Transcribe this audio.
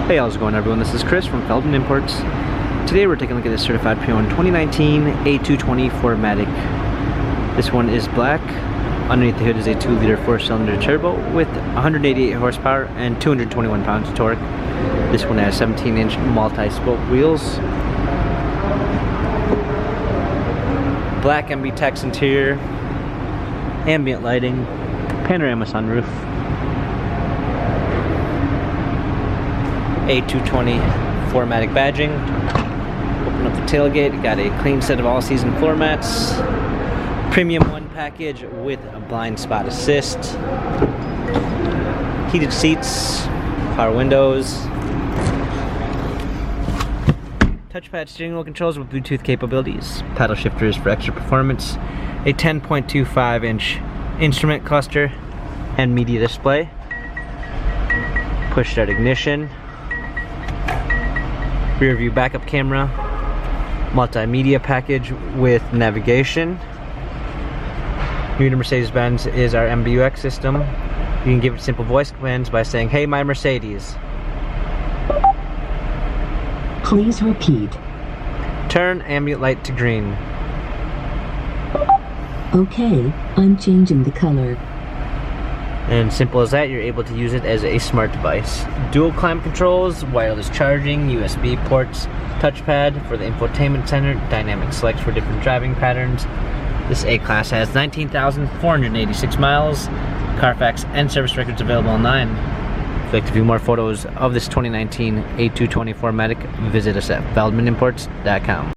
Hey, how's it going everyone? This is Chris from Feldmann Imports. Today we're taking a look at this certified pre-owned 2019 A220 4MATIC. This one is black. Underneath the hood is a 2-liter 4-cylinder turbo with 188 horsepower and 221 pounds of torque. This one has 17-inch multi-spoke wheels. Black MB Tex interior, ambient lighting, panorama sunroof. A220 4MATIC badging. Open up the tailgate, got a clean set of all-season floor mats. Premium 1 package with a blind spot assist. Heated seats, power windows. Touchpad steering wheel controls with Bluetooth capabilities. Paddle shifters for extra performance. A 10.25-inch instrument cluster and media display. Push start ignition. Rear view backup camera, multimedia package with navigation. New to Mercedes-Benz is our MBUX system. You can give it simple voice commands by saying, "Hey, my Mercedes." Please repeat. Turn ambient light to green. Okay, I'm changing the color. And simple as that, you're able to use it as a smart device. Dual climate controls, wireless charging, USB ports, touchpad for the infotainment center, dynamic selects for different driving patterns. This A-Class has 19,486 miles, Carfax and service records available online. If you'd like to view more photos of this 2019 A220 4MATIC, visit us at feldmannimports.com.